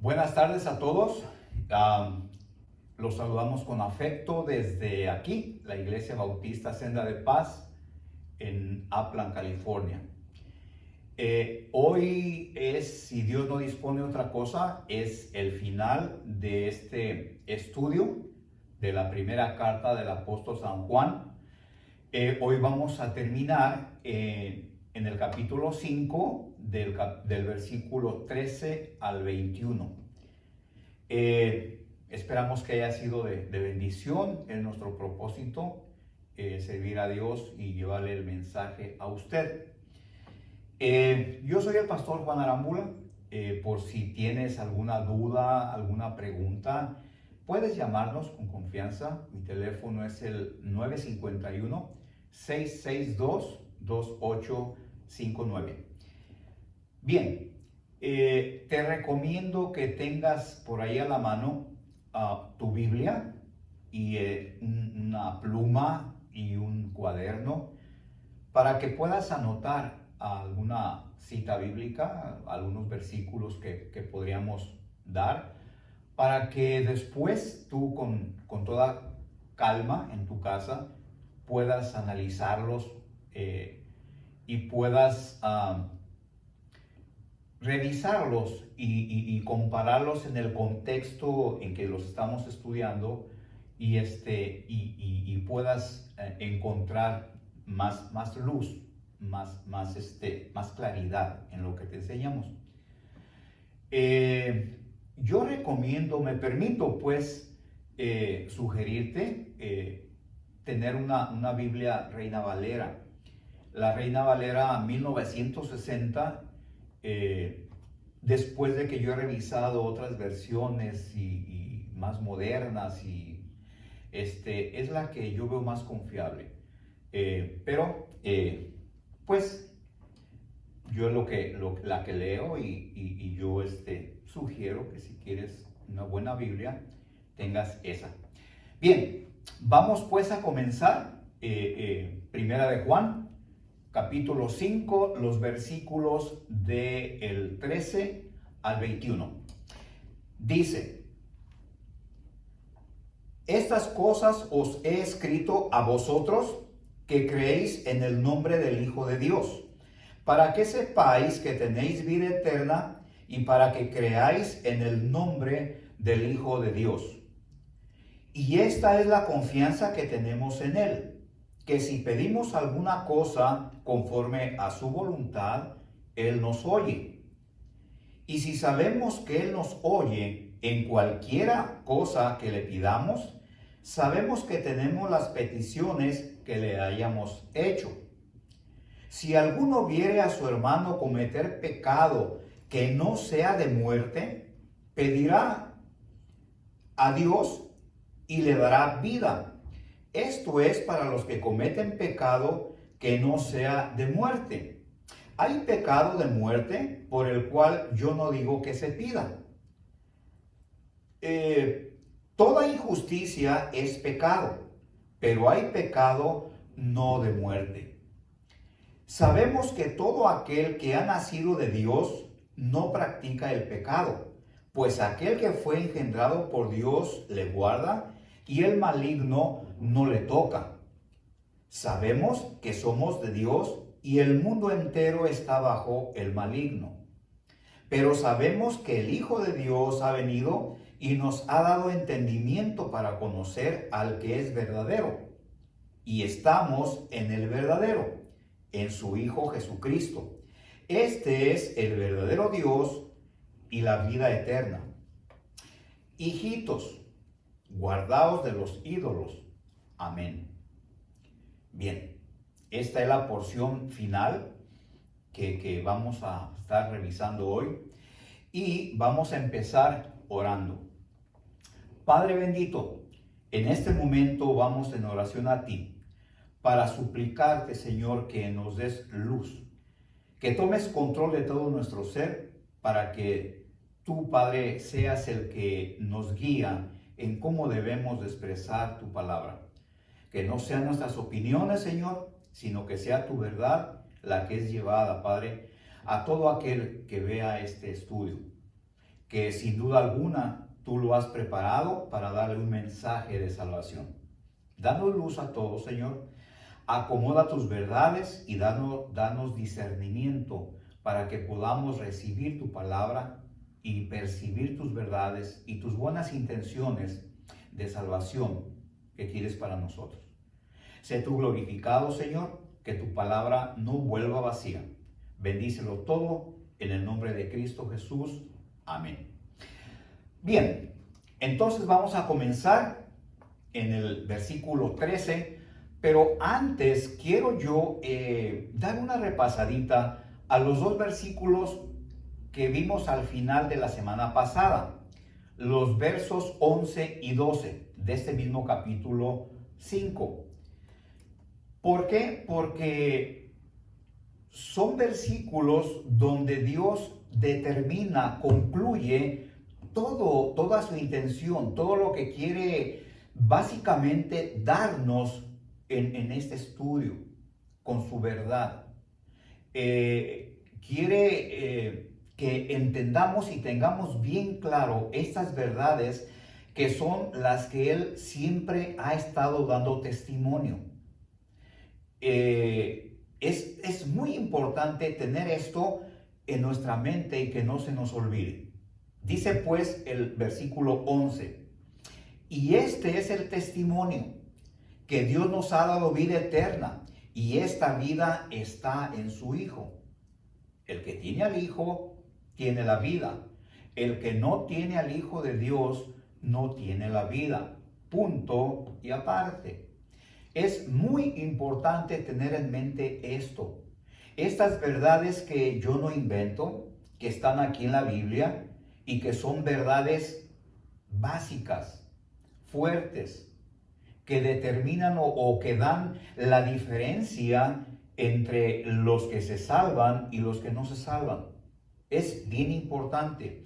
Buenas tardes a todos. Los saludamos con afecto desde aquí, la Iglesia Bautista Senda de Paz en Upland, California. Hoy es, si Dios no dispone otra cosa, es el final de este estudio de la primera carta del apóstol San Juan. Hoy vamos a terminar en el capítulo 5 del versículo 13 al 21. Esperamos que haya sido de bendición en nuestro propósito, servir a Dios y llevarle el mensaje a usted. Yo soy el pastor Juan Arambula. Por si tienes alguna duda, alguna pregunta, puedes llamarnos con confianza. Mi teléfono es el 951-662-2859. Bien, te recomiendo que tengas por ahí a la mano tu Biblia y una pluma y un cuaderno para que puedas anotar alguna cita bíblica, algunos versículos que podríamos dar, para que después tú con toda calma en tu casa puedas analizarlos y puedas revisarlos y compararlos en el contexto en que los estamos estudiando y puedas encontrar más luz, más claridad en lo que te enseñamos. Yo recomiendo, me permito pues sugerirte tener una Biblia Reina Valera. La Reina Valera 1960, después de que yo he revisado otras versiones y más modernas, es la que yo veo más confiable. Pero pues yo la que leo y yo sugiero que si quieres una buena Biblia, tengas esa. Bien, vamos pues a comenzar. Primera de Juan, capítulo 5, los versículos del 13 al 21. Dice: estas cosas os he escrito a vosotros que creéis en el nombre del Hijo de Dios, para que sepáis que tenéis vida eterna y para que creáis en el nombre del Hijo de Dios. Y esta es la confianza que tenemos en Él, que si pedimos alguna cosa conforme a su voluntad, Él nos oye. Y si sabemos que Él nos oye en cualquiera cosa que le pidamos, sabemos que tenemos las peticiones que le hayamos hecho. Si alguno viere a su hermano cometer pecado que no sea de muerte, pedirá a Dios y le dará vida. Esto es para los que cometen pecado que no sea de muerte. Hay pecado de muerte por el cual yo no digo que se pida. Toda injusticia es pecado, pero hay pecado no de muerte. Sabemos que todo aquel que ha nacido de Dios no practica el pecado, pues aquel que fue engendrado por Dios le guarda y el maligno no le toca. Sabemos que somos de Dios y el mundo entero está bajo el maligno. Pero sabemos que el Hijo de Dios ha venido y nos ha dado entendimiento para conocer al que es verdadero. Y estamos en el verdadero, en su Hijo Jesucristo. Este es el verdadero Dios y la vida eterna. Hijitos, guardaos de los ídolos. Amén. Bien, esta es la porción final que vamos a estar revisando hoy y vamos a empezar orando. Padre bendito, en este momento vamos en oración a ti para suplicarte, Señor, que nos des luz, que tomes control de todo nuestro ser para que tú, Padre, seas el que nos guía en cómo debemos de expresar tu palabra. Que no sean nuestras opiniones, Señor, sino que sea tu verdad la que es llevada, Padre, a todo aquel que vea este estudio. que sin duda alguna tú lo has preparado para darle un mensaje de salvación. Danos luz a todos, Señor. Acomoda tus verdades y danos discernimiento para que podamos recibir tu palabra y percibir tus verdades y tus buenas intenciones de salvación que quieres para nosotros. Sé tú glorificado, Señor, que tu palabra no vuelva vacía. Bendícelo todo en el nombre de Cristo Jesús. Amén. Bien, entonces vamos a comenzar en el versículo 13, pero antes quiero yo dar una repasadita a los dos versículos que vimos al final de la semana pasada, los versos 11 y 12 de este mismo capítulo 5. ¿Por qué? Porque son versículos donde Dios determina, concluye toda su intención, todo lo que quiere básicamente darnos en este estudio con su verdad. Quiere que entendamos y tengamos bien claro estas verdades que son las que Él siempre ha estado dando testimonio. Es muy importante tener esto en nuestra mente y que no se nos olvide. Dice pues el versículo 11, y este es el testimonio, que Dios nos ha dado vida eterna, y esta vida está en su Hijo. El que tiene al Hijo tiene la vida. El que no tiene al Hijo de Dios no tiene la vida. Punto y aparte. Es muy importante tener en mente esto. Estas verdades que yo no invento, que están aquí en la Biblia y que son verdades básicas, fuertes, que determinan o que dan la diferencia entre los que se salvan y los que no se salvan. Es bien importante.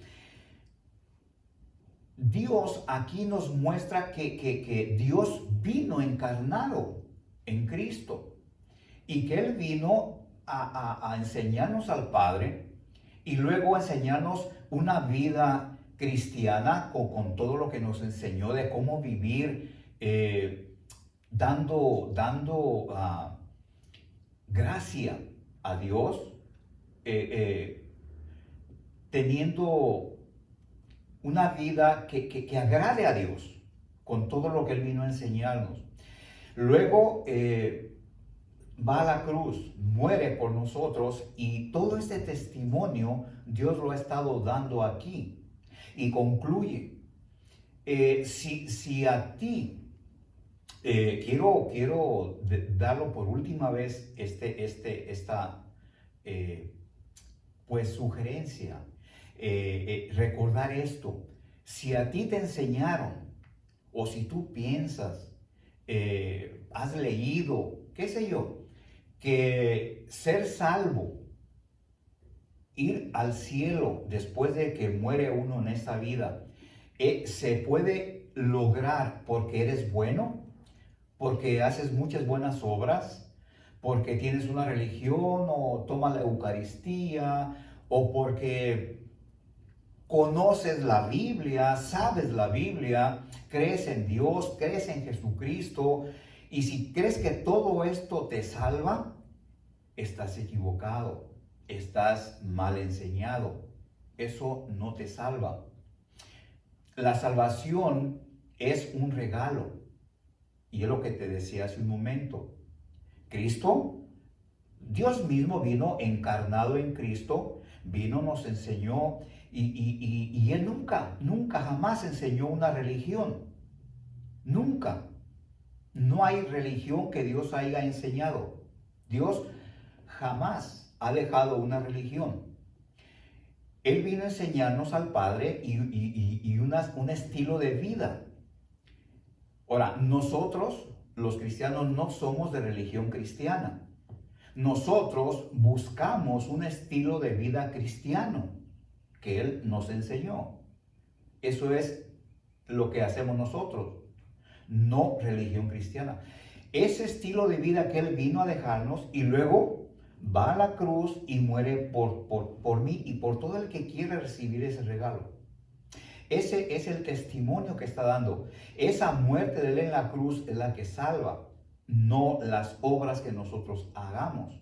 Dios aquí nos muestra que Dios vino encarnado en Cristo y que Él vino a enseñarnos al Padre y luego a enseñarnos una vida cristiana con todo lo que nos enseñó de cómo vivir dando gracia a Dios, teniendo una vida que agrade a Dios con todo lo que Él vino a enseñarnos. Luego va a la cruz, muere por nosotros y todo este testimonio Dios lo ha estado dando aquí y concluye. Si a ti quiero darlo por última vez esta pues sugerencia, recordar esto. Si a ti te enseñaron o si tú piensas, has leído, qué sé yo, que ser salvo, ir al cielo después de que muere uno en esta vida, se puede lograr porque eres bueno, porque haces muchas buenas obras, porque tienes una religión o tomas la Eucaristía, o porque conoces la Biblia, sabes la Biblia, crees en Dios, crees en Jesucristo, y si crees que todo esto te salva, estás equivocado, estás mal enseñado. Eso no te salva. La salvación es un regalo. Y es lo que te decía hace un momento. Cristo, Dios mismo vino encarnado en Cristo, vino, nos enseñó, y Él nunca jamás enseñó una religión. Nunca. No hay religión que Dios haya enseñado. Dios jamás ha dejado una religión. Él vino a enseñarnos al Padre y un estilo de vida. Ahora, nosotros, los cristianos, no somos de religión cristiana. Nosotros buscamos un estilo de vida cristiano que Él nos enseñó. Eso es lo que hacemos nosotros, no religión cristiana. Ese estilo de vida que Él vino a dejarnos y luego va a la cruz y muere por mí y por todo el que quiere recibir ese regalo. Ese es el testimonio que está dando. Esa muerte de él en la cruz es la que salva, no las obras que nosotros hagamos.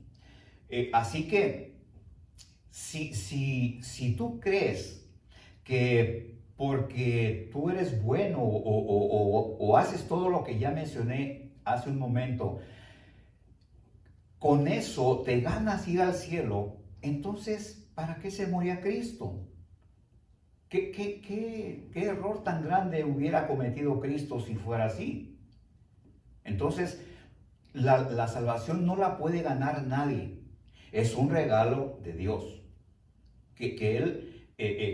Así que si tú crees que porque tú eres bueno o haces todo lo que ya mencioné hace un momento, con eso te ganas ir al cielo, entonces, ¿para qué se moría Cristo? ¿Qué error tan grande hubiera cometido Cristo si fuera así? Entonces, la salvación no la puede ganar nadie. Es un regalo de Dios. Que Él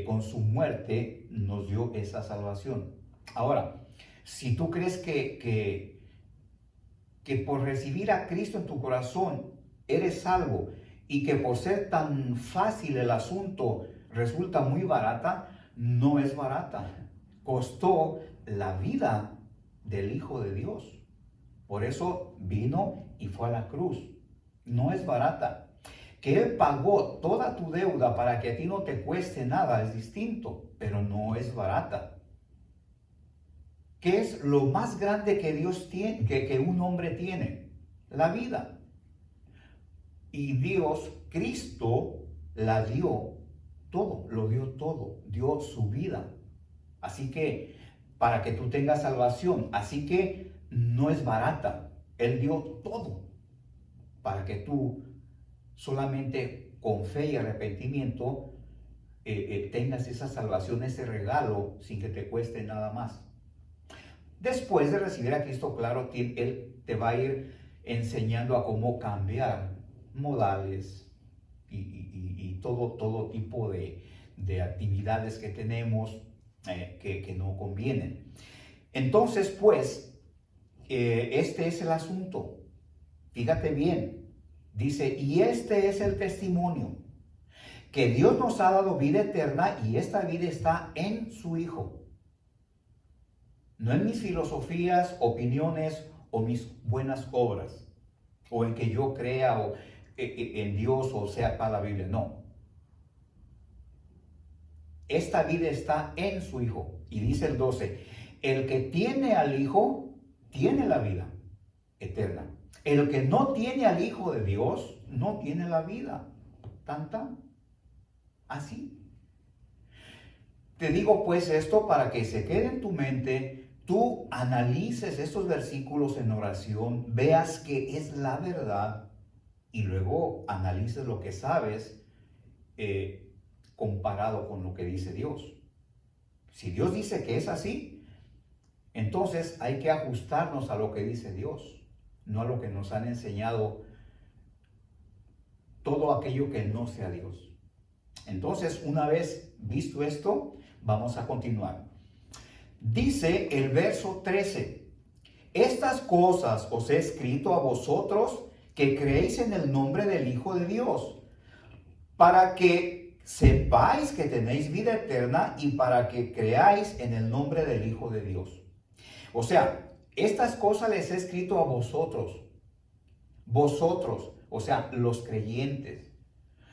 con su muerte nos dio esa salvación. Ahora, si tú crees que por recibir a Cristo en tu corazón eres salvo y que por ser tan fácil el asunto resulta muy barata, no es barata. Costó la vida del Hijo de Dios. Por eso vino y fue a la cruz. No es barata. Que Él pagó toda tu deuda para que a ti no te cueste nada es distinto, pero no es barata. ¿Qué es lo más grande que Dios tiene, que un hombre tiene? La vida. Y Dios, Cristo, la dio todo, lo dio todo, dio su vida. Así que, para que tú tengas salvación, así que no es barata. Él dio todo para que tú solamente con fe y arrepentimiento tengas esa salvación, ese regalo, sin que te cueste nada más. Después de recibir a Cristo, claro, Él te va a ir enseñando a cómo cambiar modales y todo tipo de actividades que tenemos que no convienen. Entonces, pues, este es el asunto. Fíjate bien. Dice, y este es el testimonio, que Dios nos ha dado vida eterna y esta vida está en su Hijo. No en mis filosofías, opiniones o mis buenas obras, o en que yo crea en Dios o sepa la Biblia, no. Esta vida está en su Hijo. Y dice el 12, el que tiene al Hijo, tiene la vida eterna. El que no tiene al Hijo de Dios, no tiene la vida. Tan. Así. Te digo pues esto para que se quede en tu mente, tú analices estos versículos en oración, veas que es la verdad y luego analices lo que sabes comparado con lo que dice Dios. Si Dios dice que es así, entonces hay que ajustarnos a lo que dice Dios. No a lo que nos han enseñado todo aquello que no sea Dios. Entonces, una vez visto esto, vamos a continuar. Dice el verso 13, estas cosas os he escrito a vosotros que creéis en el nombre del Hijo de Dios, para que sepáis que tenéis vida eterna y para que creáis en el nombre del Hijo de Dios. O sea, estas cosas les he escrito a vosotros, o sea, los creyentes,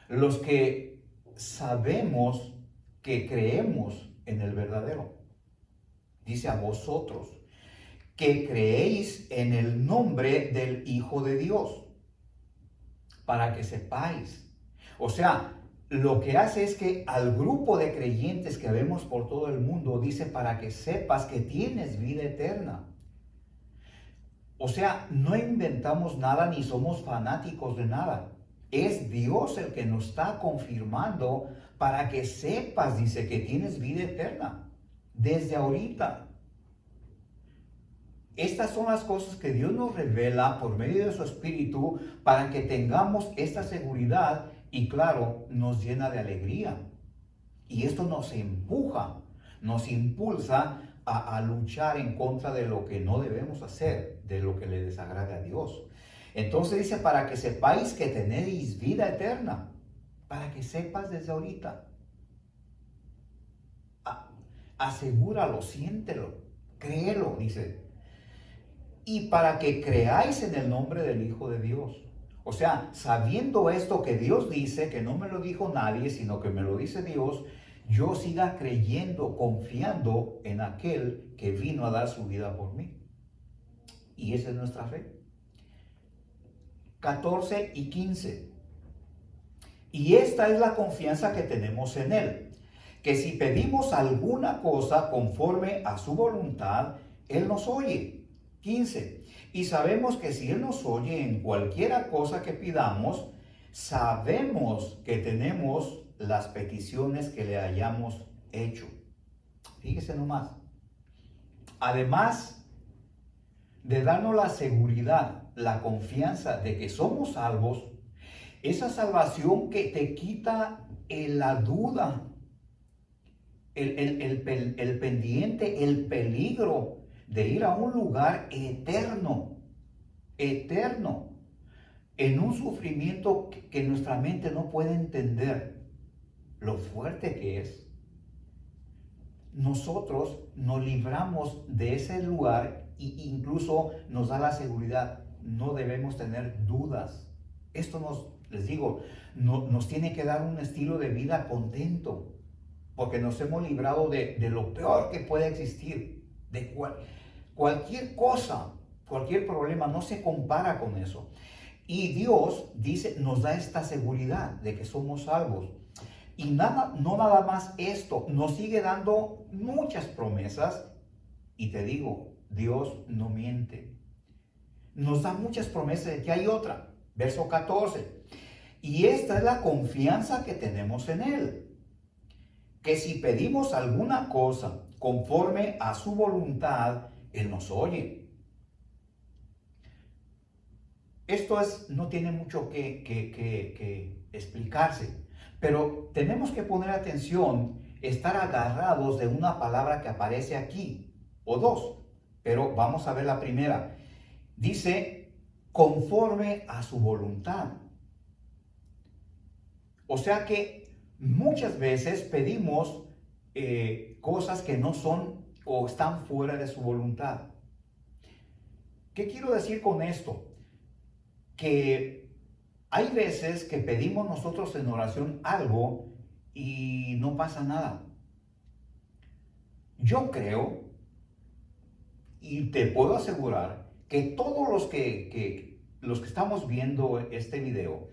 los que sabemos que creemos en el verdadero. Dice a vosotros, que creéis en el nombre del Hijo de Dios, para que sepáis. O sea, lo que hace es que al grupo de creyentes que vemos por todo el mundo, dice para que sepas que tienes vida eterna. O sea, no inventamos nada ni somos fanáticos de nada. Es Dios el que nos está confirmando para que sepas, dice, que tienes vida eterna desde ahorita. Estas son las cosas que Dios nos revela por medio de su Espíritu para que tengamos esta seguridad y claro, nos llena de alegría. Y esto nos empuja, nos impulsa a luchar en contra de lo que no debemos hacer, de lo que le desagrade a Dios. Entonces dice, para que sepáis que tenéis vida eterna, para que sepas desde ahorita. Asegúralo, siéntelo, créelo, dice. Y para que creáis en el nombre del Hijo de Dios. O sea, sabiendo esto que Dios dice, que no me lo dijo nadie, sino que me lo dice Dios, yo siga creyendo, confiando en aquel que vino a dar su vida por mí. Y esa es nuestra fe. 14 y 15. Y esta es la confianza que tenemos en Él, que si pedimos alguna cosa conforme a su voluntad, Él nos oye. 15. Y sabemos que si Él nos oye en cualquiera cosa que pidamos, sabemos que tenemos las peticiones que le hayamos hecho. Fíjese nomás. Además de darnos la seguridad, la confianza de que somos salvos, esa salvación que te quita la duda, el pendiente, el peligro de ir a un lugar eterno, en un sufrimiento que nuestra mente no puede entender lo fuerte que es. Nosotros nos libramos de ese lugar e incluso nos da la seguridad. No debemos tener dudas. Esto les digo, nos tiene que dar un estilo de vida contento, porque nos hemos librado de lo peor que puede existir, de cualquier cosa, cualquier problema, no se compara con eso. Y Dios dice, nos da esta seguridad de que somos salvos. Y no nada más esto, nos sigue dando muchas promesas. Y te digo, Dios no miente. Nos da muchas promesas de que hay otra. Verso 14. Y esta es la confianza que tenemos en Él, que si pedimos alguna cosa conforme a su voluntad, Él nos oye. Esto no tiene mucho que explicarse, pero tenemos que poner atención, estar agarrados de una palabra que aparece aquí, o dos, pero vamos a ver la primera. Dice, conforme a su voluntad. O sea que muchas veces pedimos cosas que no son o están fuera de su voluntad. ¿Qué quiero decir con esto? Que hay veces que pedimos nosotros en oración algo y no pasa nada. Yo creo y te puedo asegurar que todos los que estamos viendo este video,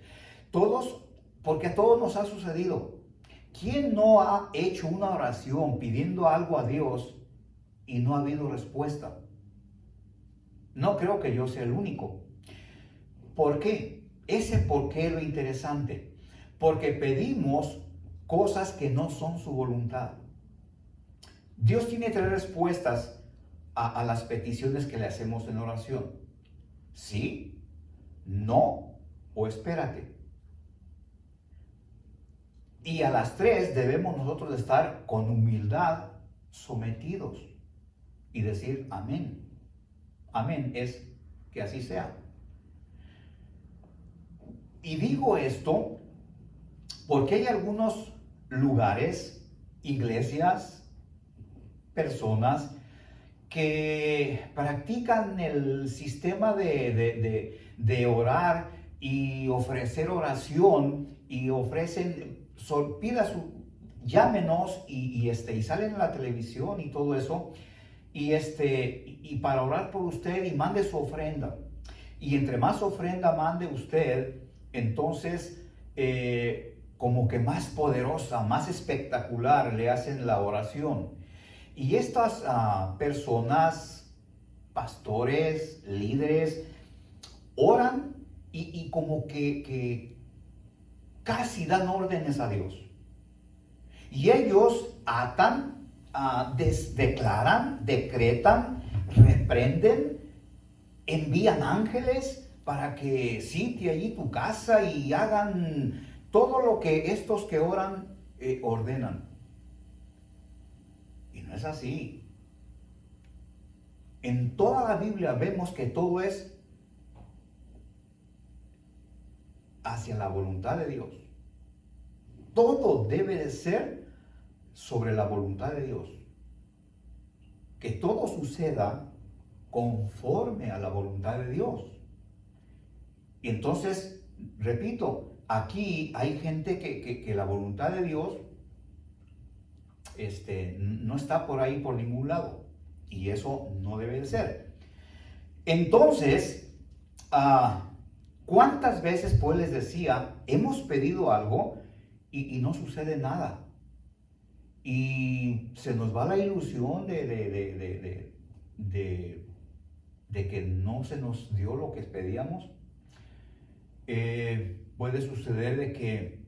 todos, porque a todos nos ha sucedido. ¿Quién no ha hecho una oración pidiendo algo a Dios y no ha habido respuesta? No creo que yo sea el único. ¿Por qué? Ese por qué es lo interesante. Porque pedimos cosas que no son su voluntad. Dios tiene tres respuestas a las peticiones que le hacemos en oración. Sí, no o espérate. Y a las tres debemos nosotros estar con humildad sometidos y decir amén. Amén es que así sea. Y digo esto porque hay algunos lugares, iglesias, personas que practican el sistema de orar y ofrecer oración y ofrecen, llámenos y salen en la televisión y todo eso y para orar por usted y mande su ofrenda. Y entre más ofrenda mande usted, entonces como que más poderosa, más espectacular le hacen la oración. Y estas personas, pastores, líderes, oran y como que casi dan órdenes a Dios. Y ellos atan, declaran, decretan, reprenden, envían ángeles para que sitien allí tu casa y hagan todo lo que estos que oran ordenan. Y no es así. En toda la Biblia vemos que todo es hacia la voluntad de Dios. Todo debe de ser sobre la voluntad de Dios. Que todo suceda conforme a la voluntad de Dios. Y entonces, repito, aquí hay gente que la voluntad de Dios no está por ahí por ningún lado. Y eso no debe de ser. Entonces, ¿cuántas veces pues les decía, hemos pedido algo y no sucede nada? Y se nos va la ilusión de que no se nos dio lo que pedíamos. Puede suceder de que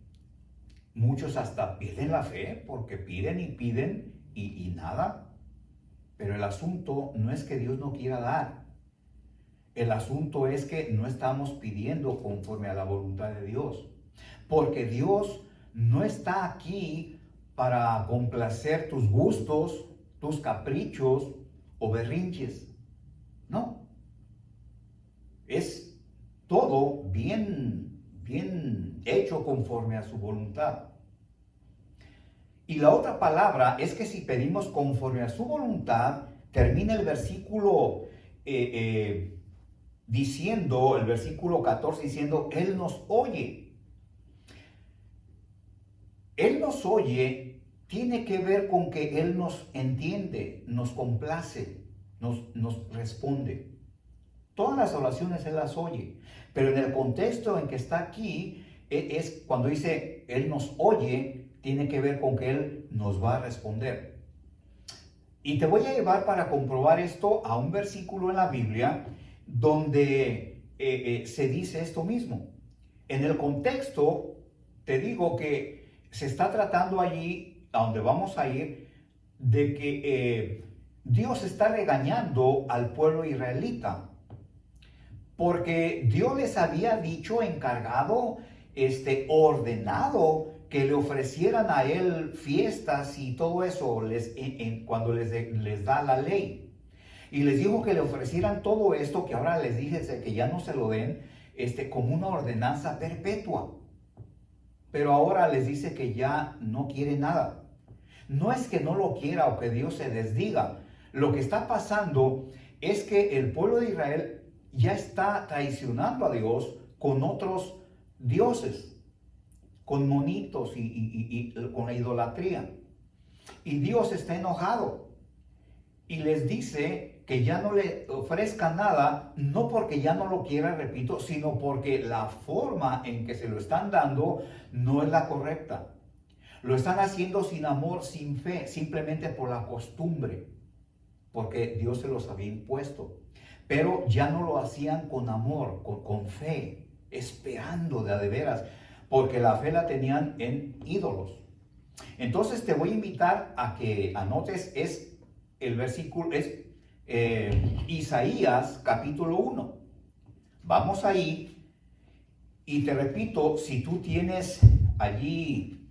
muchos hasta pierden la fe porque piden y piden y nada. Pero el asunto no es que Dios no quiera dar. El asunto es que no estamos pidiendo conforme a la voluntad de Dios. Porque Dios no está aquí para complacer tus gustos, tus caprichos o berrinches. No. Es todo bien hecho conforme a su voluntad. Y la otra palabra es que si pedimos conforme a su voluntad, termina el versículo diciendo, el versículo 14 diciendo, Él nos oye. Él nos oye tiene que ver con que Él nos entiende, nos complace, nos responde. Todas las oraciones Él las oye, pero en el contexto en que está aquí, es cuando dice Él nos oye, tiene que ver con que Él nos va a responder. Y te voy a llevar para comprobar esto a un versículo en la Biblia donde se dice esto mismo. En el contexto, te digo que se está tratando allí, a donde vamos a ir, de que Dios está regañando al pueblo israelita. Porque Dios les había dicho, encargado, ordenado que le ofrecieran a Él fiestas y todo eso cuando les da la ley. Y les dijo que le ofrecieran todo esto, que ahora les dije que ya no se lo den, como una ordenanza perpetua. Pero ahora les dice que ya no quiere nada. No es que no lo quiera o que Dios se desdiga. Lo que está pasando es que el pueblo de Israel ya está traicionando a Dios con otros dioses, con monitos y con la idolatría. Y Dios está enojado y les dice que ya no le ofrezca nada, no porque ya no lo quiera, repito, sino porque la forma en que se lo están dando no es la correcta. Lo están haciendo sin amor, sin fe, simplemente por la costumbre, porque Dios se los había impuesto. Pero ya no lo hacían con amor, con fe, esperando de veras, porque la fe la tenían en ídolos. Entonces te voy a invitar a que anotes, el versículo, Isaías capítulo 1. Vamos ahí y te repito, si tú tienes allí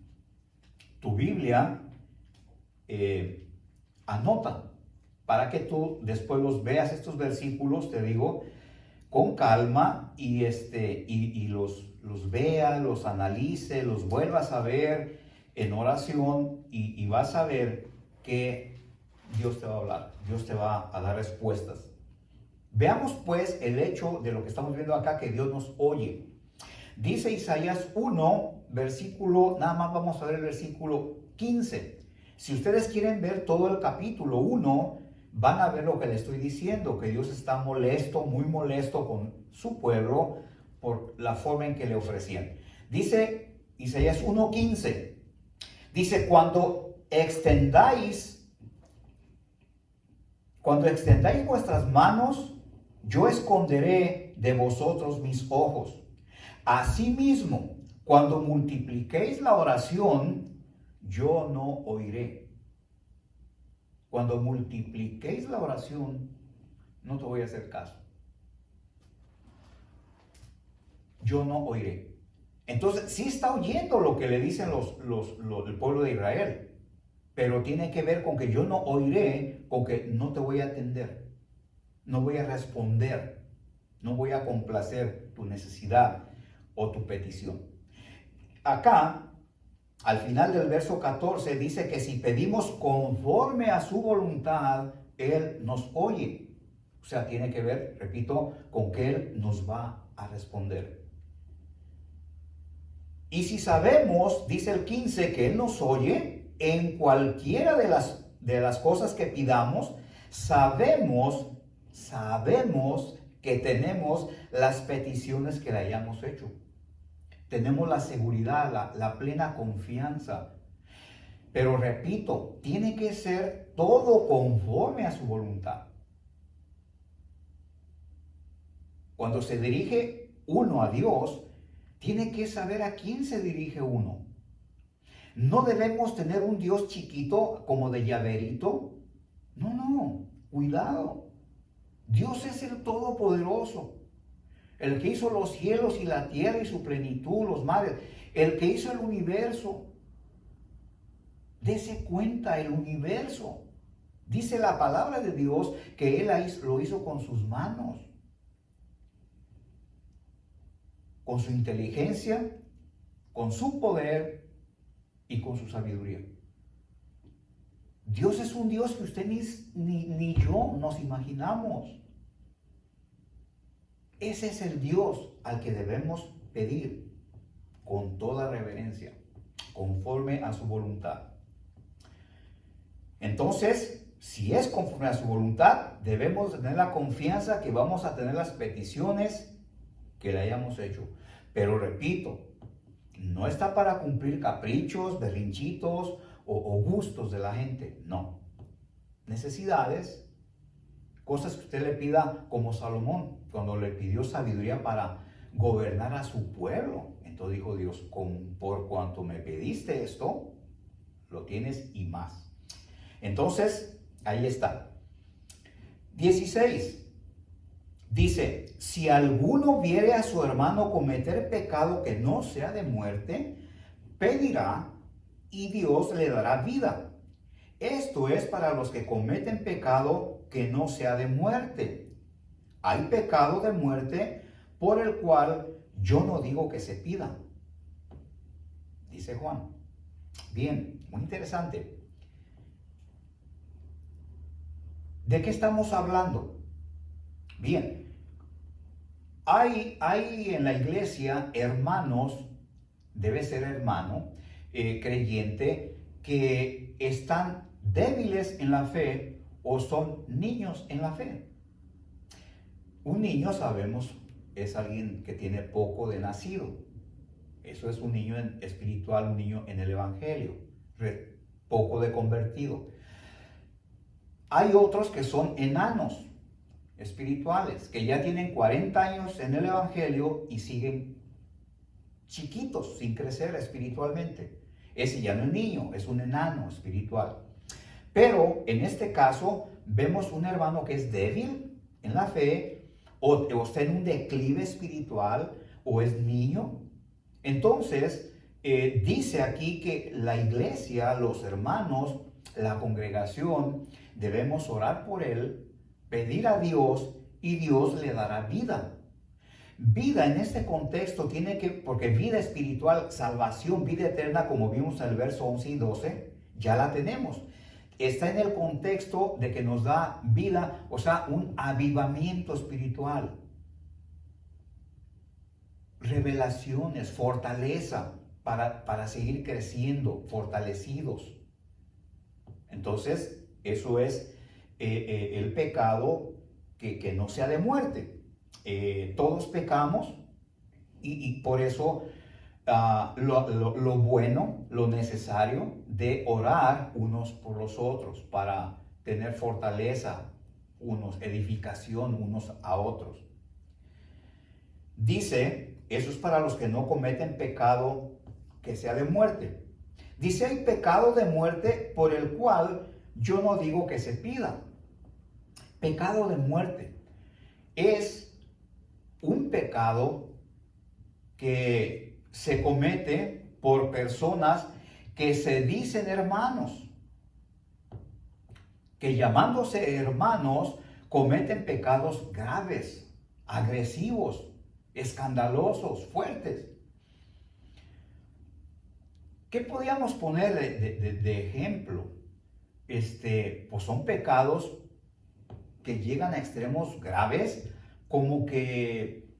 tu Biblia, anota para que tú después los veas estos versículos, te digo, con calma y los vea, los analice, los vuelvas a ver en oración y vas a ver que Dios te va a hablar, Dios te va a dar respuestas. Veamos pues el hecho de lo que estamos viendo acá, que Dios nos oye. Dice Isaías 1, versículo, nada más vamos a ver el versículo 15. Si ustedes quieren ver todo el capítulo 1, van a ver lo que le estoy diciendo, que Dios está molesto, muy molesto con su pueblo por la forma en que le ofrecían. Dice Isaías 1:15, dice, cuando extendáis vuestras manos, yo esconderé de vosotros mis ojos. Asimismo, cuando multipliquéis la oración, yo no oiré. Cuando multipliquéis la oración, no te voy a hacer caso. Yo no oiré. Entonces, sí está oyendo lo que le dicen el pueblo de Israel, pero tiene que ver con que yo no oiré, con que no te voy a atender, no voy a responder, no voy a complacer tu necesidad o tu petición. Acá, al final del verso 14, dice que si pedimos conforme a su voluntad, Él nos oye. O sea, tiene que ver, repito, con que Él nos va a responder. Y si sabemos, dice el 15, que Él nos oye, en cualquiera de las cosas que pidamos, sabemos que tenemos las peticiones que le hayamos hecho. Tenemos la seguridad, la plena confianza. Pero repito, tiene que ser todo conforme a su voluntad. Cuando se dirige uno a Dios, tiene que saber a quién se dirige uno. No debemos tener un Dios chiquito como de llaverito. No, cuidado. Dios es el Todopoderoso, el que hizo los cielos y la tierra y su plenitud, los mares, el que hizo el universo. Dese cuenta, el universo. Dice la palabra de Dios que Él lo hizo con sus manos, con su inteligencia, con su poder y con su sabiduría. Dios es un Dios que usted ni yo nos imaginamos. Ese es el Dios al que debemos pedir con toda reverencia, conforme a su voluntad. Entonces, si es conforme a su voluntad, debemos tener la confianza que vamos a tener las peticiones que le hayamos hecho. Pero repito, no está para cumplir caprichos, berrinchitos o gustos de la gente. No. Necesidades, cosas que usted le pida, como Salomón, cuando le pidió sabiduría para gobernar a su pueblo. Entonces dijo Dios, por cuanto me pediste esto, lo tienes y más. Entonces, ahí está. 16. Dice, si alguno viere a su hermano cometer pecado que no sea de muerte, pedirá y Dios le dará vida. Esto es para los que cometen pecado que no sea de muerte. Hay pecado de muerte por el cual yo no digo que se pida, dice Juan. Bien, muy interesante. ¿De qué estamos hablando? Bien, hay en la iglesia hermanos, debe ser hermano, creyente, que están débiles en la fe o son niños en la fe. Un niño, sabemos, es alguien que tiene poco de nacido. Eso es un niño espiritual, un niño en el evangelio, poco de convertido. Hay otros que son enanos espirituales, que ya tienen 40 años en el evangelio y siguen chiquitos, sin crecer espiritualmente. Ese ya no es niño, es un enano espiritual. Pero en este caso vemos un hermano que es débil en la fe, o está en un declive espiritual, o es niño. Entonces, dice aquí que la iglesia, los hermanos, la congregación, debemos orar por él, pedir a Dios y Dios le dará vida. Vida en este contexto porque vida espiritual, salvación, vida eterna, como vimos en el verso 11 y 12, ya la tenemos. Está en el contexto de que nos da vida, o sea, un avivamiento espiritual. Revelaciones, fortaleza para seguir creciendo, fortalecidos. Entonces, eso es el pecado que no sea de muerte. Todos pecamos y por eso lo bueno, lo necesario de orar unos por los otros para tener fortaleza, edificación unos a otros. Dice, eso es para los que no cometen pecado que sea de muerte. Dice, hay pecado de muerte por el cual yo no digo que se pida. Pecado de muerte es un pecado que se comete por personas que se dicen hermanos, que llamándose hermanos cometen pecados graves, agresivos, escandalosos, fuertes. ¿Qué podríamos poner de ejemplo? Pues son pecados que llegan a extremos graves, como que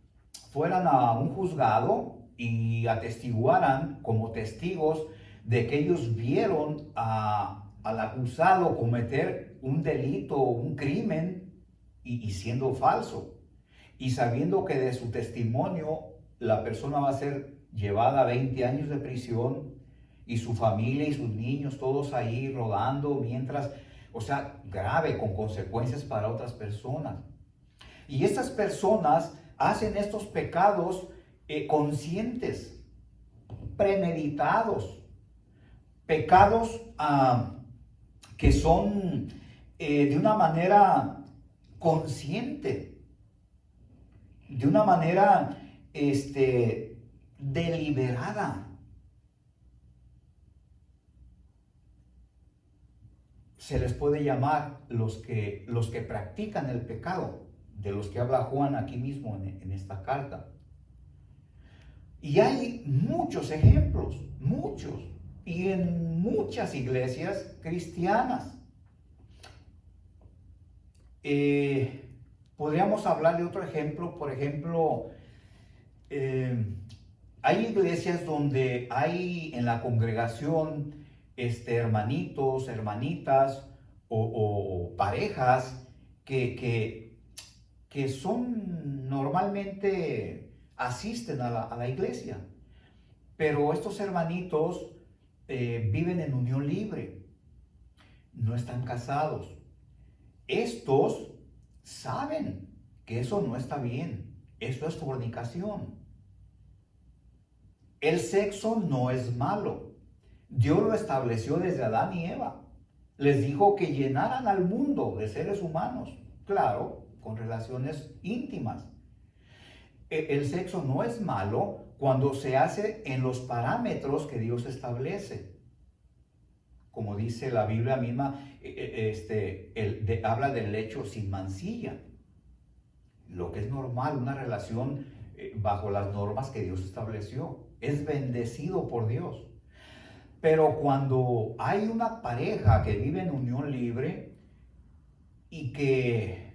fueran a un juzgado y atestiguaran como testigos de que ellos vieron al acusado cometer un delito, un crimen, y siendo falso, y sabiendo que de su testimonio la persona va a ser llevada a 20 años de prisión, y su familia y sus niños todos ahí rodando mientras, o sea, grave, con consecuencias para otras personas. Y estas personas hacen estos pecados conscientes, premeditados, pecados que son de una manera consciente, de una manera deliberada. Se les puede llamar los que practican el pecado, de los que habla Juan aquí mismo en esta carta. Y hay muchos ejemplos, muchos, y en muchas iglesias cristianas. Podríamos hablar de otro ejemplo, por ejemplo, hay iglesias donde hay en la congregación hermanitos, hermanitas o parejas que son normalmente asisten a la iglesia, pero estos hermanitos viven en unión libre, no están casados. Estos saben que eso no está bien, eso es fornicación. El sexo no es malo. Dios lo estableció desde Adán y Eva. Les dijo que llenaran al mundo de seres humanos, claro, con relaciones íntimas. El sexo no es malo cuando se hace en los parámetros que Dios establece. Como dice la Biblia misma, habla del lecho sin mancilla. Lo que es normal, una relación bajo las normas que Dios estableció. Es bendecido por Dios. Pero cuando hay una pareja que vive en unión libre y que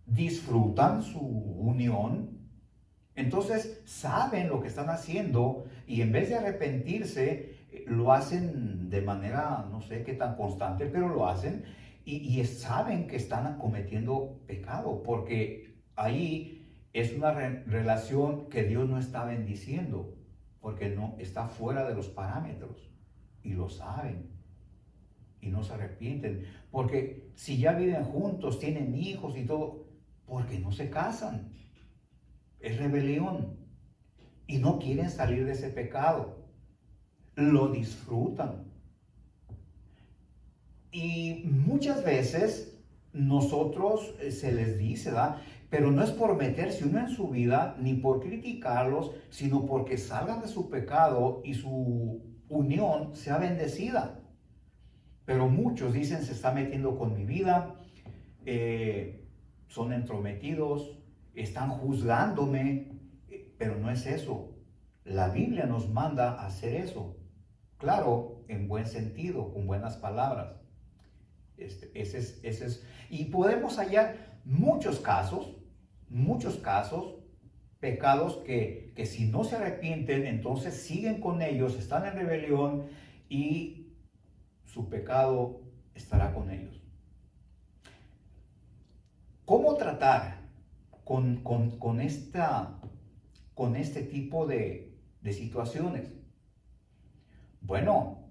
disfrutan su unión, entonces saben lo que están haciendo y en vez de arrepentirse, lo hacen de manera, no sé qué tan constante, pero lo hacen y saben que están cometiendo pecado, porque ahí es una relación que Dios no está bendiciendo, porque no está fuera de los parámetros. Y lo saben y no se arrepienten, porque si ya viven juntos, tienen hijos y todo, porque no se casan. Es rebelión y no quieren salir de ese pecado, lo disfrutan. Y muchas veces nosotros se les dice, ¿verdad? Pero no es por meterse uno en su vida ni por criticarlos, sino porque salgan de su pecado y su unión sea bendecida. Pero muchos dicen, se está metiendo con mi vida, son entrometidos, están juzgándome, pero no es eso. La Biblia nos manda a hacer eso, claro, en buen sentido, con buenas palabras. Ese es. Y podemos hallar muchos casos, pecados que si no se arrepienten, entonces siguen con ellos, están en rebelión y su pecado estará con ellos. ¿Cómo tratar con este tipo de situaciones? Bueno,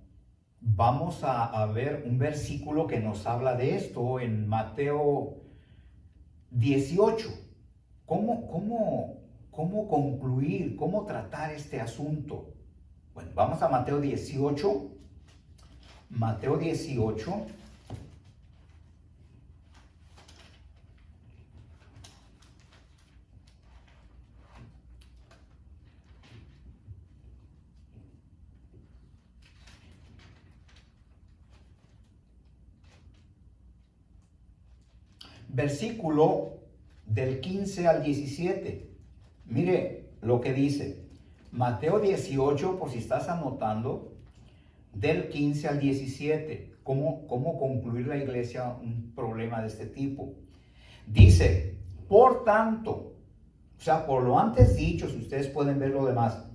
vamos a ver un versículo que nos habla de esto en Mateo 18. ¿Cómo concluir, cómo tratar este asunto? Bueno, vamos a Mateo 18. Mateo 18. Versículo del 15 al 17. Mire lo que dice. Mateo 18, por si estás anotando, del 15 al 17. ¿Cómo concluir la iglesia un problema de este tipo? Dice, por tanto, o sea, por lo antes dicho, si ustedes pueden ver lo demás,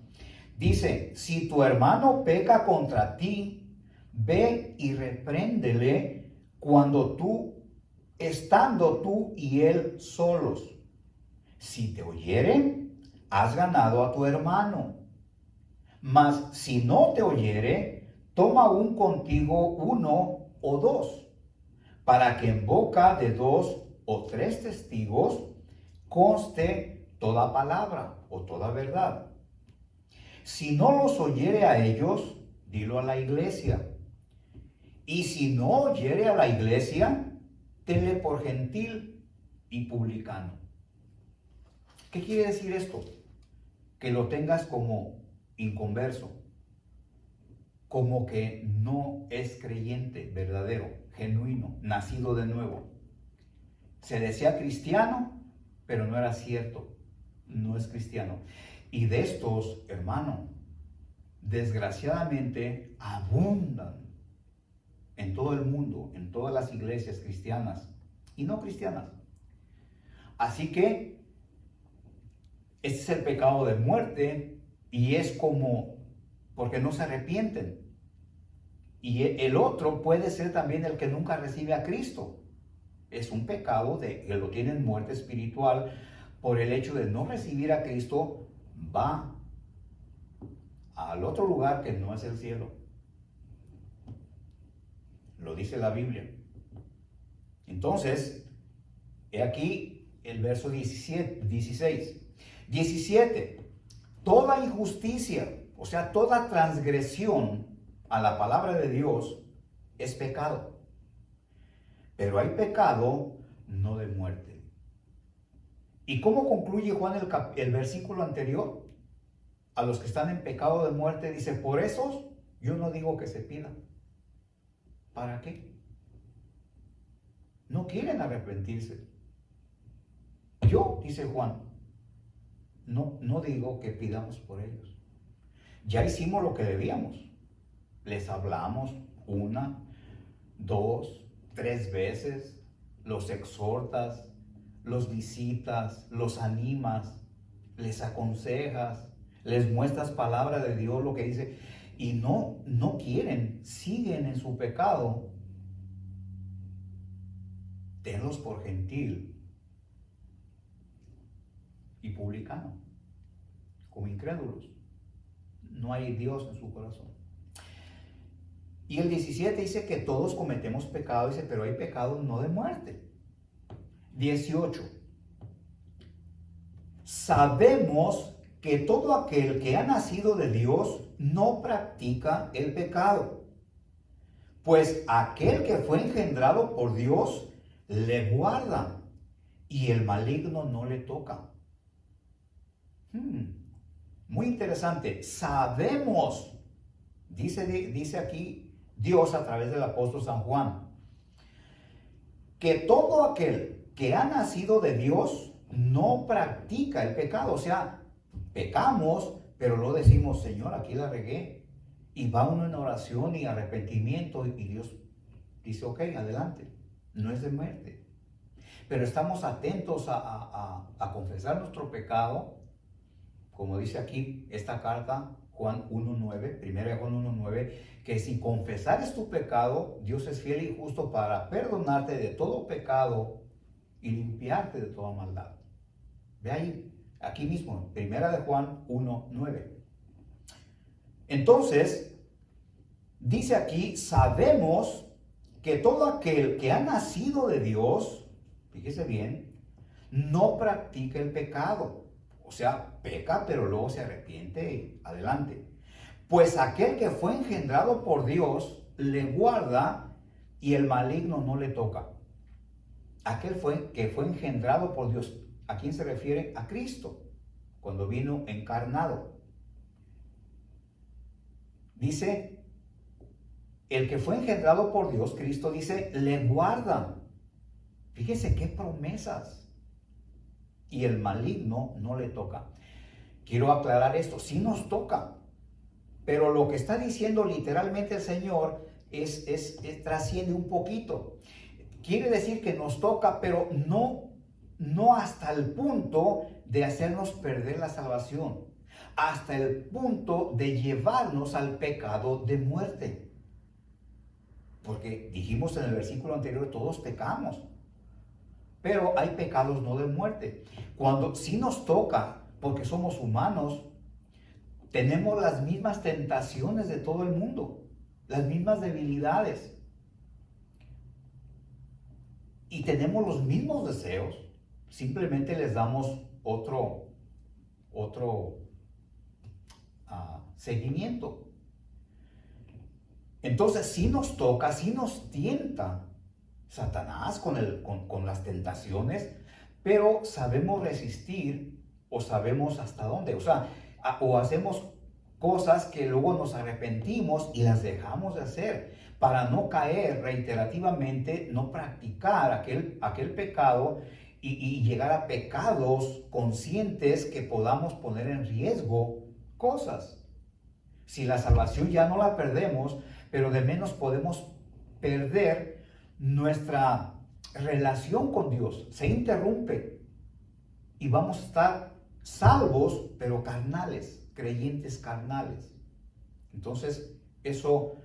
Dice, si tu hermano peca contra ti, ve y repréndele estando tú y él solos. Si te oyere, has ganado a tu hermano. Mas si no te oyere, toma aún contigo uno o dos, para que en boca de 2 o 3 testigos conste toda palabra o toda verdad. Si no los oyere a ellos, dilo a la iglesia. Y si no oyere a la iglesia, tenle por gentil y publicano. ¿Qué quiere decir esto? Que lo tengas como inconverso, como que no es creyente verdadero, genuino, nacido de nuevo. Se decía cristiano, pero no era cierto, no es cristiano. Y de estos, hermano, desgraciadamente abundan en todo el mundo, en todas las iglesias cristianas y no cristianas. Así que este es el pecado de muerte y es como porque no se arrepienten. Y el otro puede ser también el que nunca recibe a Cristo. Es un pecado que lo tiene en muerte espiritual por el hecho de no recibir a Cristo. Va al otro lugar que no es el cielo. Lo dice la Biblia. Entonces, he aquí el verso 16. 17. Toda injusticia, o sea, toda transgresión a la palabra de Dios es pecado. Pero hay pecado no de muerte. ¿Y cómo concluye Juan el versículo anterior? A los que están en pecado de muerte, dice, por esos yo no digo que se pida. ¿Para qué? No quieren arrepentirse. Yo, dice Juan, no digo que pidamos por ellos. Ya hicimos lo que debíamos. Les hablamos 1, 2, 3 veces, los exhortas, los visitas, los animas, les aconsejas, les muestras palabra de Dios, lo que dice, y no quieren, siguen en su pecado. Tenlos por gentil y publicano, como incrédulos. No hay Dios en su corazón. Y el 17 dice que todos cometemos pecado, dice, pero hay pecados no de muerte. 18. Sabemos que todo aquel que ha nacido de Dios no practica el pecado, pues aquel que fue engendrado por Dios le guarda y el maligno no le toca. Muy interesante. Sabemos, dice aquí Dios a través del apóstol San Juan, que todo aquel que ha nacido de Dios no practica el pecado. O sea, pecamos, pero lo decimos, Señor, aquí la regué. Y va uno en oración y arrepentimiento y Dios dice, ok, adelante. No es de muerte. Pero estamos atentos a confesar nuestro pecado, como dice aquí esta carta, Juan 1.9, 1 Juan 1.9, que si confesares tu pecado, Dios es fiel y justo para perdonarte de todo pecado y limpiarte de toda maldad. Ve ahí, aquí mismo, 1 Juan 1.9. Entonces, dice aquí, sabemos que todo aquel que ha nacido de Dios, fíjese bien, no practica el pecado. O sea, peca, pero luego se arrepiente y adelante. Pues aquel que fue engendrado por Dios le guarda y el maligno no le toca. Aquel que fue engendrado por Dios, ¿a quién se refiere? A Cristo, cuando vino encarnado. Dice, el que fue engendrado por Dios, Cristo dice, le guarda. Fíjese qué promesas. Y el maligno no le toca. Quiero aclarar esto, sí nos toca, pero lo que está diciendo literalmente el Señor trasciende un poquito. Quiere decir que nos toca, pero no hasta el punto de hacernos perder la salvación. hasta el punto de llevarnos al pecado de muerte. Porque dijimos en el versículo anterior, todos pecamos. Pero hay pecados no de muerte. Cuando sí nos toca, porque somos humanos, tenemos las mismas tentaciones de todo el mundo, las mismas debilidades. Y tenemos los mismos deseos, simplemente les damos otro seguimiento. Entonces, si nos toca, si nos tienta Satanás con las tentaciones, pero sabemos resistir o sabemos hasta dónde. O hacemos cosas que luego nos arrepentimos y las dejamos de hacer para no caer reiterativamente, no practicar aquel pecado y llegar a pecados conscientes que podamos poner en riesgo cosas. Si la salvación ya no la perdemos, pero de menos podemos perder nuestra relación con Dios. Se interrumpe y vamos a estar salvos, pero carnales, creyentes carnales. Entonces, eso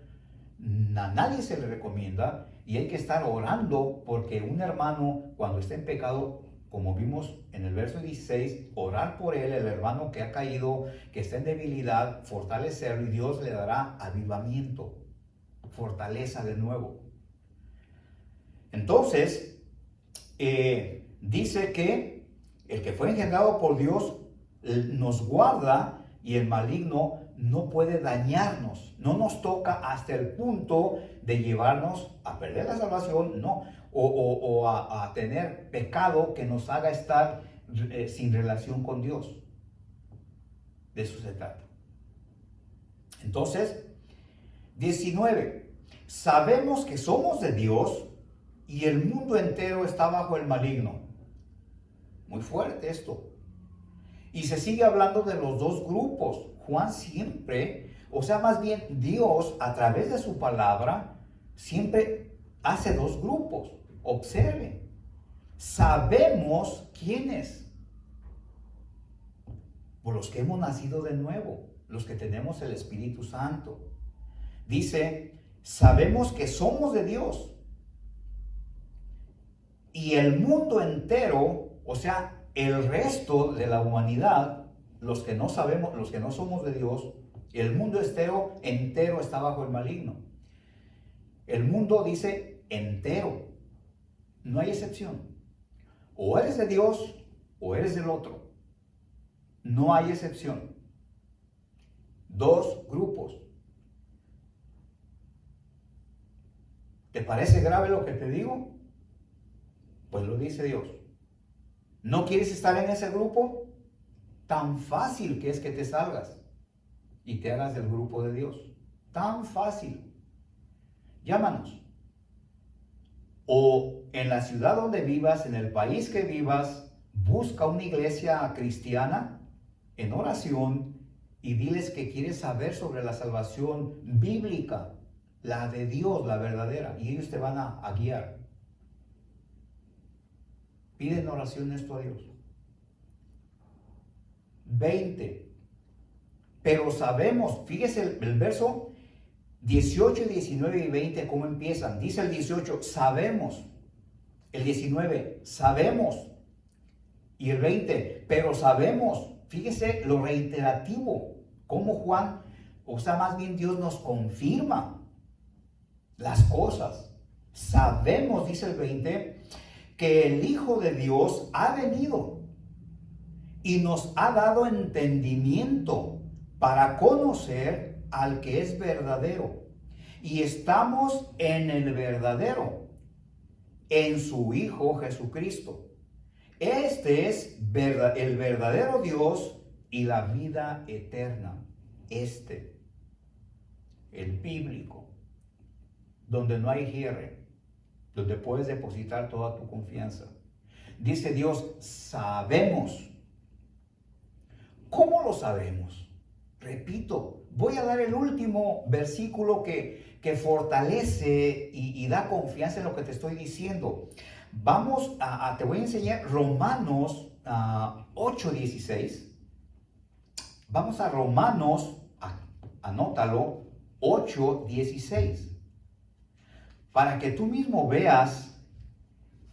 a nadie se le recomienda y hay que estar orando porque un hermano, cuando está en pecado, como vimos en el verso 16, orar por él, el hermano que ha caído, que está en debilidad, fortalecerlo y Dios le dará avivamiento, fortaleza de nuevo. Entonces, dice que el que fue engendrado por Dios nos guarda y el maligno no puede dañarnos, no nos toca hasta el punto de llevarnos a perder la salvación, no, o a tener pecado que nos haga estar sin relación con Dios. De eso se trata. Entonces, 19. Sabemos que somos de Dios y el mundo entero está bajo el maligno. Muy fuerte esto. Y se sigue hablando de los dos grupos. Juan siempre, más bien Dios a través de su palabra, siempre hace dos grupos. Observen. Sabemos quiénes. Por los que hemos nacido de nuevo, los que tenemos el Espíritu Santo. Dice, sabemos que somos de Dios. Y el mundo entero, el resto de la humanidad, los que no sabemos, los que no somos de Dios, el mundo entero está bajo el maligno. El mundo dice entero, no hay excepción. O eres de Dios o eres del otro. No hay excepción. Dos grupos. ¿Te parece grave lo que te digo? Pues lo dice Dios. ¿No quieres estar en ese grupo? Tan fácil que es que te salgas y te hagas del grupo de Dios. Tan fácil. Llámanos. O en la ciudad donde vivas, en el país que vivas, busca una iglesia cristiana en oración y diles que quieres saber sobre la salvación bíblica, la de Dios, la verdadera, y ellos te van a guiar. Pide en oración esto a Dios. 20. Pero sabemos, fíjese el verso 18, 19 y 20, cómo empiezan. Dice el 18, sabemos. El 19, sabemos. Y el 20, pero sabemos. Fíjese lo reiterativo. Cómo Juan, más bien Dios nos confirma las cosas. Sabemos, dice el 20, que el Hijo de Dios ha venido y nos ha dado entendimiento para conocer al que es verdadero. Y estamos en el verdadero, en su Hijo Jesucristo. Este es el verdadero Dios y la vida eterna. El bíblico, donde no hay cierre, donde puedes depositar toda tu confianza. Dice Dios, sabemos. ¿Cómo lo sabemos? Repito, voy a dar el último versículo que fortalece y da confianza en lo que te estoy diciendo. Te voy a enseñar Romanos 8:16. Vamos a Romanos, anótalo, 8:16, para que tú mismo veas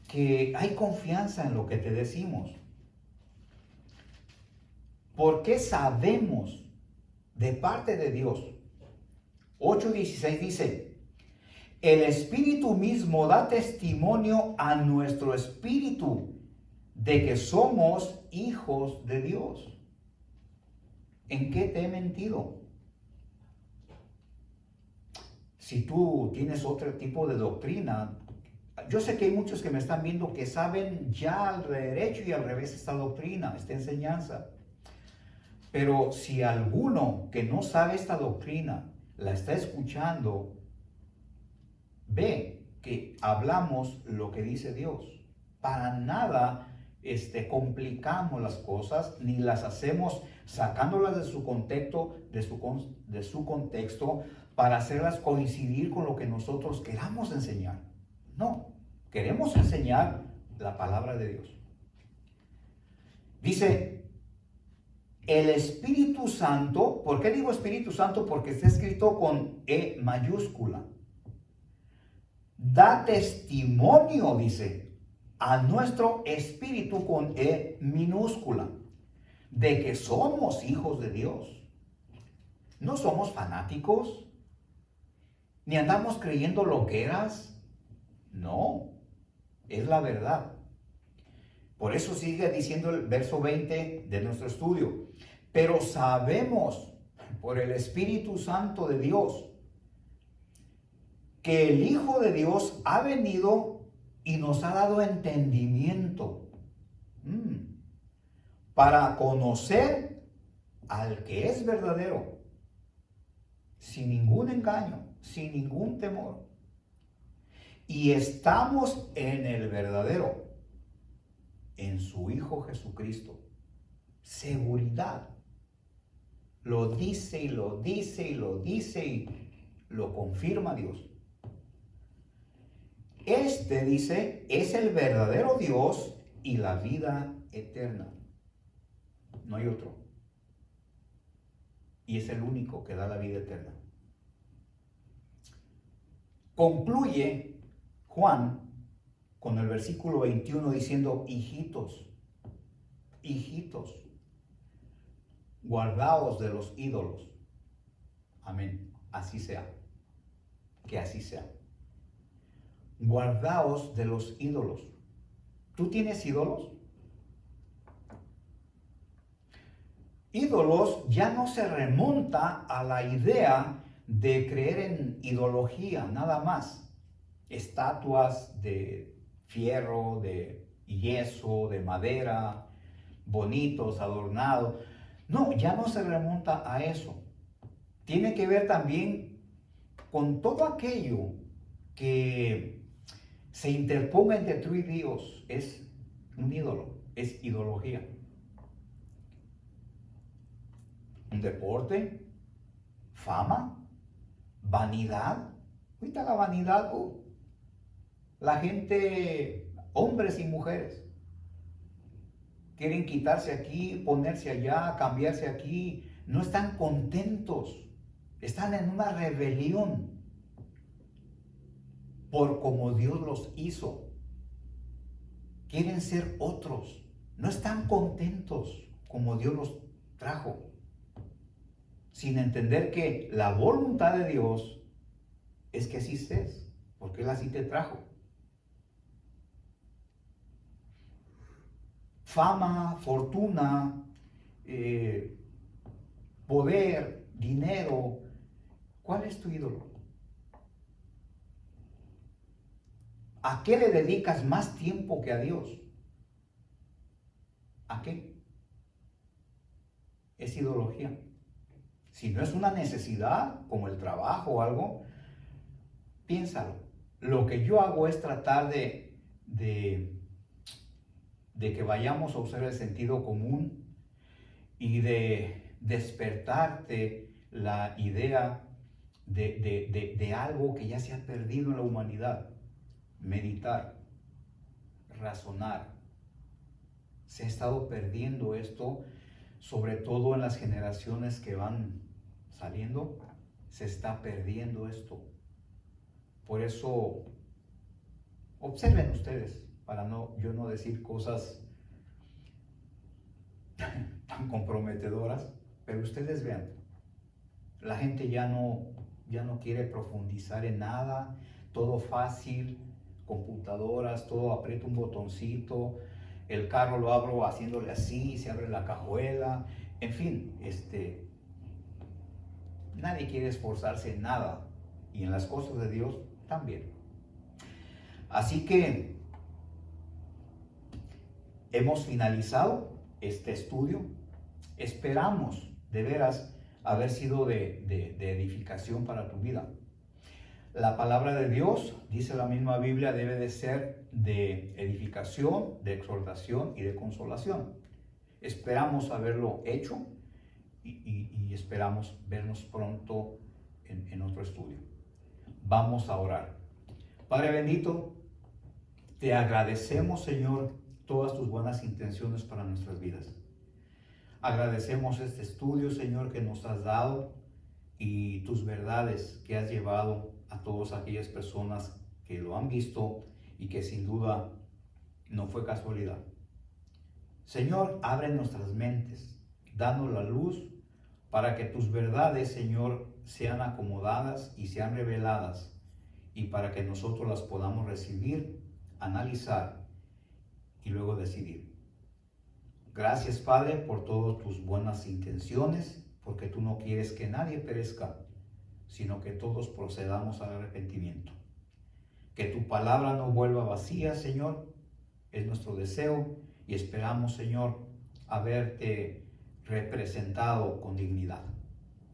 que hay confianza en lo que te decimos. Porque sabemos de parte de Dios. 8:16 dice, el Espíritu mismo da testimonio a nuestro espíritu de que somos hijos de Dios. ¿En qué te he mentido? Si tú tienes otro tipo de doctrina, yo sé que hay muchos que me están viendo que saben ya al derecho y al revés esta doctrina, esta enseñanza. Pero si alguno que no sabe esta doctrina la está escuchando, ve que hablamos lo que dice Dios. Para nada complicamos las cosas ni las hacemos sacándolas de su contexto, de su contexto para hacerlas coincidir con lo que nosotros queramos enseñar. No, queremos enseñar la palabra de Dios. Dice, el Espíritu Santo, ¿por qué digo Espíritu Santo? Porque está escrito con E mayúscula. Da testimonio, dice, a nuestro espíritu con E minúscula, de que somos hijos de Dios. No somos fanáticos, ni andamos creyendo loqueras. No, es la verdad. Por eso sigue diciendo el verso 20 de nuestro estudio. Pero sabemos por el Espíritu Santo de Dios que el Hijo de Dios ha venido y nos ha dado entendimiento para conocer al que es verdadero, sin ningún engaño, sin ningún temor. Y estamos en el verdadero, en su Hijo Jesucristo. Seguridad. Lo dice y lo dice y lo dice y lo confirma Dios. Este, dice, es el verdadero Dios y la vida eterna. No hay otro. Y es el único que da la vida eterna. Concluye Juan con el versículo 21 diciendo, hijitos, hijitos, guardaos de los ídolos. Amén. Así sea. Que así sea. Guardaos de los ídolos. ¿Tú tienes ídolos? Ídolos ya no se remonta a la idea de creer en ideología, nada más. Estatuas de fierro, de yeso, de madera, bonitos, adornados. No, ya no se remonta a eso. Tiene que ver también con todo aquello que se interponga entre tú y Dios. Es un ídolo, es ideología. Un deporte, fama, vanidad. Ahorita la vanidad, la gente, hombres y mujeres, quieren quitarse aquí, ponerse allá, cambiarse aquí. No están contentos. Están en una rebelión por como Dios los hizo. Quieren ser otros. No están contentos como Dios los trajo. Sin entender que la voluntad de Dios es que así estés, porque Él así te trajo. Fama, fortuna, poder, dinero. ¿Cuál es tu ídolo? ¿A qué le dedicas más tiempo que a Dios? ¿A qué? Es ideología. Si no es una necesidad, como el trabajo o algo, piénsalo. Lo que yo hago es tratar de que vayamos a usar el sentido común y de despertarte la idea de algo que ya se ha perdido en la humanidad. Meditar, razonar. Se ha estado perdiendo esto sobre todo en las generaciones que van saliendo, se está perdiendo esto. Por eso, observen ustedes, para yo no decir cosas tan comprometedoras, pero ustedes vean, la gente ya no quiere profundizar en nada, todo fácil, computadoras, todo aprieta un botoncito, el carro lo abro haciéndole así, se abre la cajuela, en fin, nadie quiere esforzarse en nada, y en las cosas de Dios también. Así que hemos finalizado este estudio. Esperamos de veras haber sido de edificación para tu vida. La palabra de Dios, dice la misma Biblia, debe de ser de edificación, de exhortación y de consolación. Esperamos haberlo hecho y esperamos vernos pronto en otro estudio. Vamos a orar. Padre bendito, te agradecemos, Señor, todas tus buenas intenciones para nuestras vidas. Agradecemos este estudio, Señor, que nos has dado y tus verdades que has llevado a todas aquellas personas que lo han visto y que sin duda no fue casualidad. Señor, abre nuestras mentes, danos la luz para que tus verdades, Señor, sean acomodadas y sean reveladas y para que nosotros las podamos recibir, analizar y luego decidir. Gracias, Padre, por todas tus buenas intenciones, porque tú no quieres que nadie perezca, sino que todos procedamos al arrepentimiento. Que tu palabra no vuelva vacía, Señor, es nuestro deseo y esperamos, Señor, haberte representado con dignidad.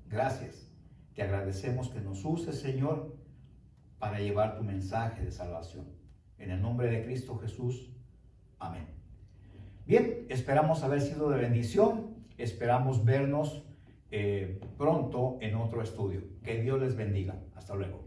Gracias. Te agradecemos que nos uses, Señor, para llevar tu mensaje de salvación. En el nombre de Cristo Jesús. Amén. Bien, esperamos haber sido de bendición. Esperamos vernos pronto en otro estudio. Que Dios les bendiga. Hasta luego.